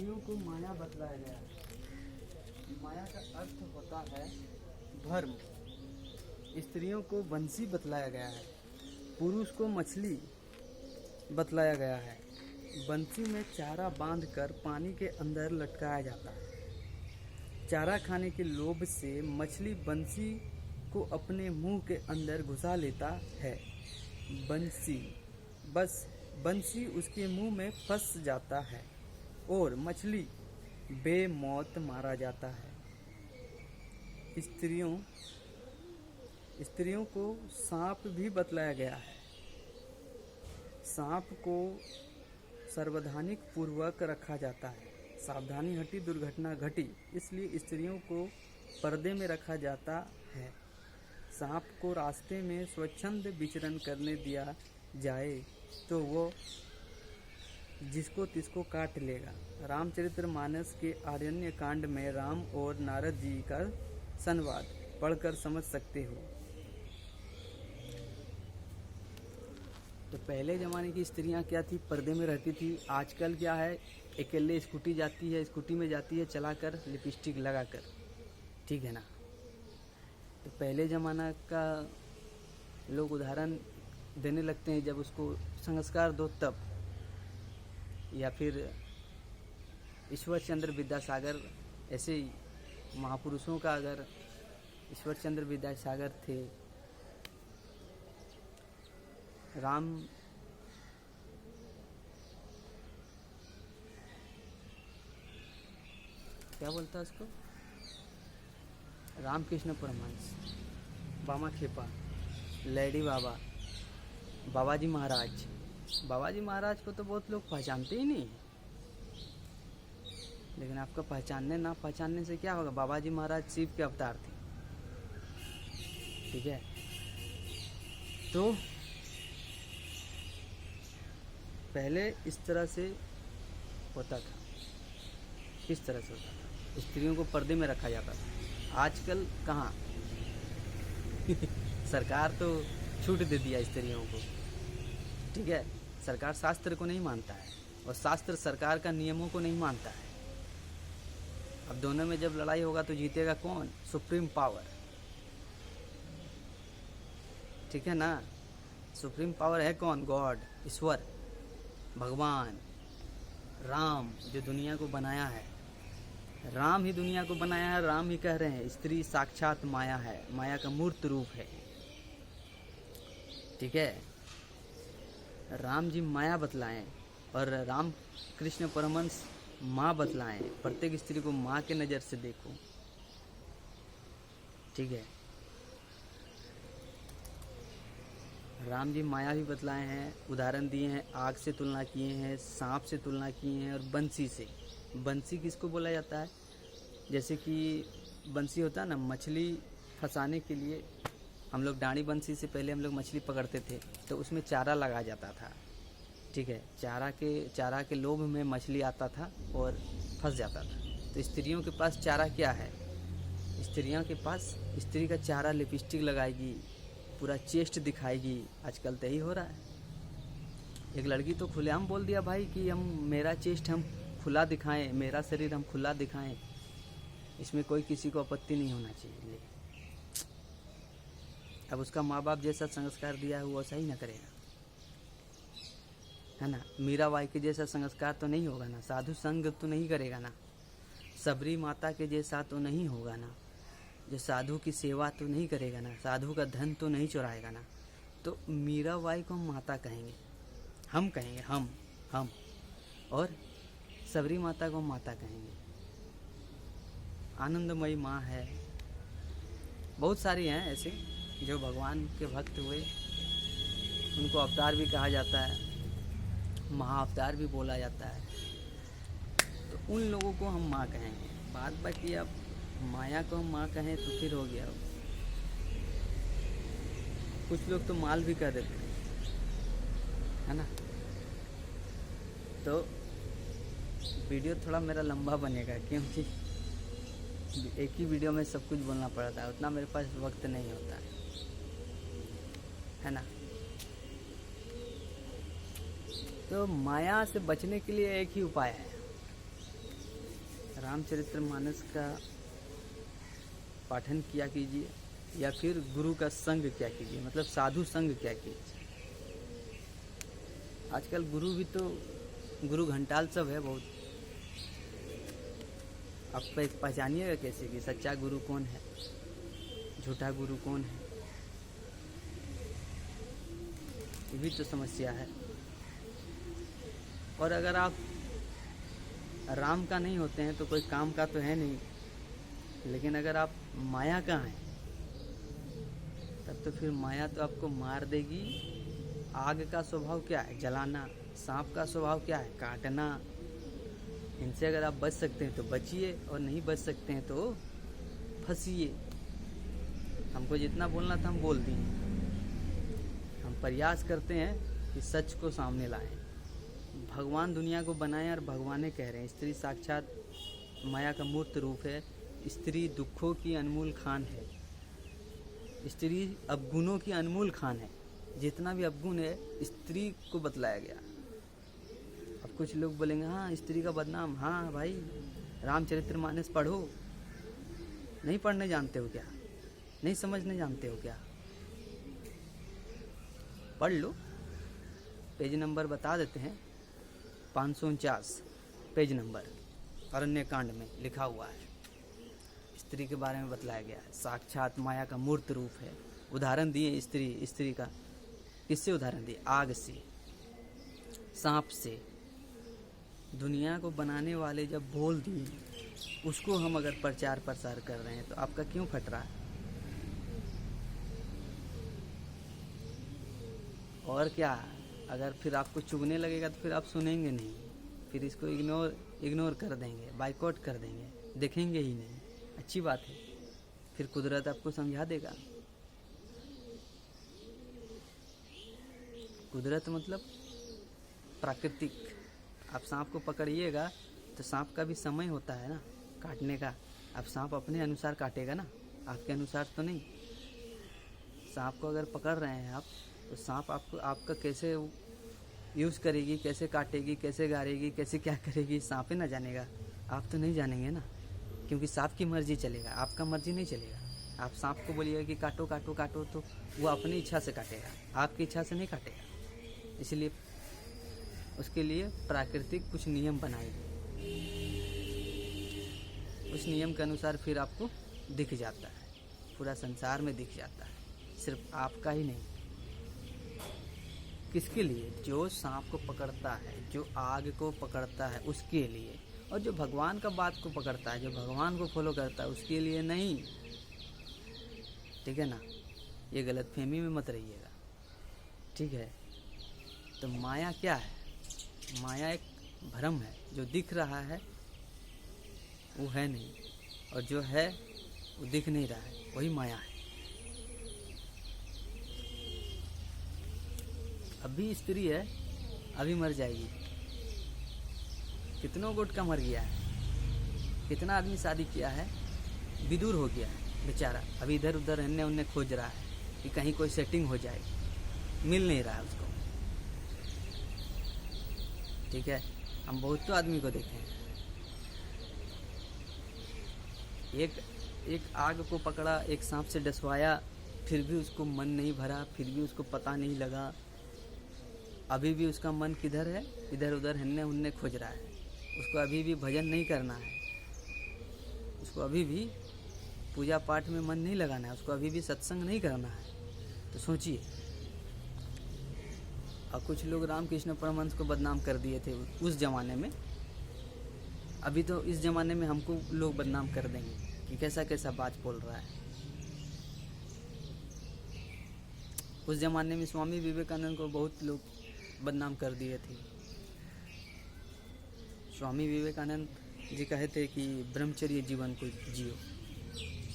स्त्रियों को माया बतलाया गया है। माया का अर्थ होता है भर्म। स्त्रियों को बंसी बतलाया गया है। पुरुष को मछली बतलाया गया है। बंसी में चारा बांधकर पानी के अंदर लटकाया जाता है। चारा खाने के लोभ से मछली बंसी को अपने मुंह के अंदर घुसा लेता है। बंसी उसके मुंह में फंस जाता है और मछली बेमौत मारा जाता है। स्त्रियों को सांप भी बतलाया गया है। सांप को सावधानी पूर्वक रखा जाता है। सावधानी हटी दुर्घटना घटी, इसलिए स्त्रियों को पर्दे में रखा जाता है। सांप को रास्ते में स्वच्छंद विचरण करने दिया जाए तो वो जिसको तिसको काट लेगा। रामचरितमानस के आरण्य कांड में राम और नारद जी का संवाद पढ़कर समझ सकते हो। तो पहले ज़माने की स्त्रियां क्या थी, पर्दे में रहती थी। आजकल क्या है, अकेले स्कूटी में जाती है चलाकर, लिपस्टिक लगाकर, ठीक है ना। तो पहले ज़माना का लोग उदाहरण देने लगते हैं, जब उसको संस्कार दो तब। या फिर ईश्वर चंद्र विद्यासागर, ऐसे ही महापुरुषों का, अगर ईश्वर चंद्र विद्यासागर थे, राम क्या बोलता है उसको, रामकृष्ण परमहंस, बामा खेपा, लैडी बाबा, बाबाजी महाराज। बाबाजी महाराज को तो बहुत लोग पहचानते ही नहीं, लेकिन आपका पहचानने ना पहचानने से क्या होगा। बाबाजी महाराज शिव के अवतार थे, ठीक है। तो पहले इस तरह से होता था। किस तरह से होता था? स्त्रियों को पर्दे में रखा जाता था। आजकल कहाँ सरकार तो छूट दे दिया स्त्रियों को, ठीक है। सरकार शास्त्र को नहीं मानता है और शास्त्र सरकार का नियमों को नहीं मानता है। अब दोनों में जब लड़ाई होगा तो जीतेगा कौन? सुप्रीम पावर, ठीक है ना। सुप्रीम पावर है कौन? गॉड, ईश्वर, भगवान, राम, जो दुनिया को बनाया है। राम ही दुनिया को बनाया है। राम ही कह रहे हैं स्त्री साक्षात माया है, माया का मूर्त रूप है, ठीक है। राम जी माया बतलाएं और राम कृष्ण परमहंस माँ बतलाएं। प्रत्येक स्त्री को माँ के नज़र से देखो, ठीक है। राम जी माया भी बतलाए हैं, उदाहरण दिए हैं, आग से तुलना किए हैं, सांप से तुलना किए हैं और बंसी से। बंसी किसको बोला जाता है? जैसे कि बंसी होता है ना, मछली फंसाने के लिए हम लोग डांडी बंसी से पहले हम लोग मछली पकड़ते थे, तो उसमें चारा लगाया जाता था, ठीक है। चारा के लोभ में मछली आता था और फंस जाता था। तो स्त्रियों के पास चारा क्या है? स्त्रियों के पास, स्त्री का चारा लिपस्टिक लगाएगी, पूरा चेस्ट दिखाएगी। आजकल तो यही हो रहा है। एक लड़की तो खुलेआम बोल दिया भाई कि मेरा चेस्ट हम खुला दिखाएं, मेरा शरीर हम खुला दिखाएं, इसमें कोई किसी को आपत्ति नहीं होना चाहिए। अब उसका माँ बाप जैसा संस्कार दिया है वो वैसा ही ना करेगा, है ना। मीराबाई के जैसा संस्कार तो नहीं होगा ना, साधु संग तो नहीं करेगा ना, सबरी माता के जैसा तो नहीं होगा ना, जो साधु की सेवा तो नहीं करेगा ना, साधु का धन तो नहीं चुराएगा ना। तो मीराबाई को हम माता कहेंगे, हम कहेंगे, हम और सबरी माता को माता कहेंगे। आनंदमयी माँ है, बहुत सारी हैं ऐसे जो भगवान के भक्त हुए, उनको अवतार भी कहा जाता है, महाअवतार भी बोला जाता है। तो उन लोगों को हम माँ कहेंगे। बात बाकी अब माया को हम माँ कहें तो फिर हो गया। कुछ लोग तो माल भी कह देते हैं, है ना। तो वीडियो थोड़ा मेरा लंबा बनेगा, क्योंकि एक ही वीडियो में सब कुछ बोलना पड़ता है, उतना मेरे पास वक्त नहीं होता है ना। तो माया से बचने के लिए एक ही उपाय है, रामचरितमानस का पाठन किया कीजिए या फिर गुरु का संग क्या कीजिए, मतलब साधु संग क्या कीजिए। आजकल गुरु भी तो गुरु घंटाल सब है बहुत। आप पहचानिएगा कैसे कि सच्चा गुरु कौन है, झूठा गुरु कौन है, ये भी तो समस्या है। और अगर आप राम का नहीं होते हैं तो कोई काम का तो है नहीं, लेकिन अगर आप माया का हैं तब तो फिर माया तो आपको मार देगी। आग का स्वभाव क्या है? जलाना। सांप का स्वभाव क्या है? काटना। इनसे अगर आप बच सकते हैं तो बचिए, और नहीं बच सकते हैं तो फंसिए। हमको जितना बोलना था हम बोल दिए। हम प्रयास करते हैं कि सच को सामने लाएं। भगवान दुनिया को बनाए और भगवान कह रहे हैं स्त्री साक्षात माया का मूर्त रूप है। स्त्री दुखों की अनमोल खान है। स्त्री अवगुणों की अनमोल खान है। जितना भी अवगुण है स्त्री को बतलाया गया। अब कुछ लोग बोलेंगे हाँ स्त्री का बदनाम। हाँ भाई, रामचरितमानस पढ़ो। नहीं पढ़ने जानते हो क्या? नहीं समझने जानते हो क्या? पढ़ लो। पेज नंबर बता देते हैं, 549 पेज नंबर अरण्य कांड में लिखा हुआ है। स्त्री के बारे में बतलाया गया है। साक्षात माया का मूर्त रूप है। उदाहरण दिए स्त्री का। किससे उदाहरण दिए? आग से, सांप से। दुनिया को बनाने वाले जब बोल दिए, उसको हम अगर प्रचार प्रसार कर रहे हैं तो आपका क्यों फट रहा है? और क्या, अगर फिर आपको चुभने लगेगा तो फिर आप सुनेंगे नहीं, फिर इसको इग्नोर कर देंगे, बाइकआउट कर देंगे, देखेंगे ही नहीं। अच्छी बात है, फिर कुदरत आपको समझा देगा। कुदरत मतलब प्राकृतिक। आप सांप को पकड़िएगा तो सांप का भी समय होता है ना काटने का। अब सांप अपने अनुसार काटेगा ना, आपके अनुसार तो नहीं। सांप को अगर पकड़ रहे हैं आप, तो सांप आपका कैसे यूज़ करेगी, कैसे काटेगी, कैसे गाड़ेगी, कैसे क्या करेगी, सांप ही ना जानेगा। आप तो नहीं जानेंगे ना, क्योंकि सांप की मर्जी चलेगा, आपका मर्जी नहीं चलेगा। आप सांप को बोलिएगा कि काटो काटो काटो तो वो अपनी इच्छा से काटेगा, आपकी इच्छा से नहीं काटेगा। इसलिए उसके लिए प्राकृतिक कुछ नियम बनाए गए। उस नियम के अनुसार फिर आपको दिख जाता है, पूरा संसार में दिख जाता है। सिर्फ आपका ही नहीं। किसके लिए? जो सांप को पकड़ता है, जो आग को पकड़ता है, उसके लिए। और जो भगवान का बात को पकड़ता है, जो भगवान को फॉलो करता है, उसके लिए नहीं। ठीक है ना? ये गलतफहमी में मत रहिएगा। ठीक है? तो माया क्या है? माया एक भ्रम है। जो दिख रहा है वो है नहीं, और जो है वो दिख नहीं रहा है, वही माया है। अभी स्त्री है, अभी मर जाएगी। कितनों गुट मर गया है, कितना आदमी शादी किया है, विदूर हो गया है बेचारा। अभी इधर उधर अन्य उन्ने खोज रहा है कि कहीं कोई सेटिंग हो जाए, मिल नहीं रहा है उसको। ठीक है? हम बहुत तो आदमी को देखे हैं, एक आग को पकड़ा, एक सांप से डसवाया, फिर भी उसको मन नहीं भरा, फिर भी उसको पता नहीं लगा। अभी भी उसका मन किधर है? इधर उधर हन्ने उन्ने खोज रहा है। उसको अभी भी भजन नहीं करना है, उसको अभी भी पूजा पाठ में मन नहीं लगाना है, उसको अभी भी सत्संग नहीं करना है। तो सोचिए। और कुछ लोग रामकृष्ण परमहंस को बदनाम कर दिए थे उस ज़माने में। अभी तो इस ज़माने में हमको लोग बदनाम कर देंगे कि कैसा कैसा बात बोल रहा है। उस ज़माने में स्वामी विवेकानंद को बहुत लोग बदनाम कर दिए थे। स्वामी विवेकानंद जी कहे थे कि ब्रह्मचर्य जीवन को जियो।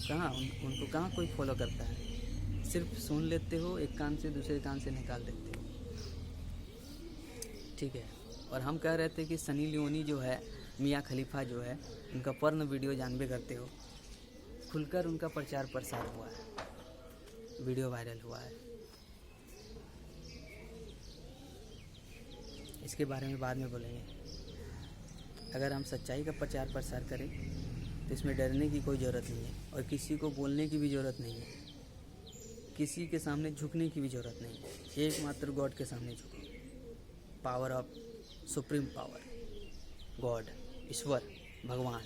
कहाँ उनको कहाँ कोई फॉलो करता है? सिर्फ सुन लेते हो, एक कान से दूसरे कान से निकाल देते हो। ठीक है? और हम कह रहे थे कि सनी लियोनी जो है, मियाँ खलीफा जो है, उनका पर्न वीडियो जानबे करते हो, खुलकर उनका प्रचार प्रसार हुआ है, वीडियो वायरल हुआ है। इसके बारे में बाद में बोलेंगे। अगर हम सच्चाई का प्रचार प्रसार करें तो इसमें डरने की कोई ज़रूरत नहीं है और किसी को बोलने की भी ज़रूरत नहीं है, किसी के सामने झुकने की भी ज़रूरत नहीं है। एकमात्र गॉड के सामने झुको। Power of supreme power, god, ईश्वर, भगवान।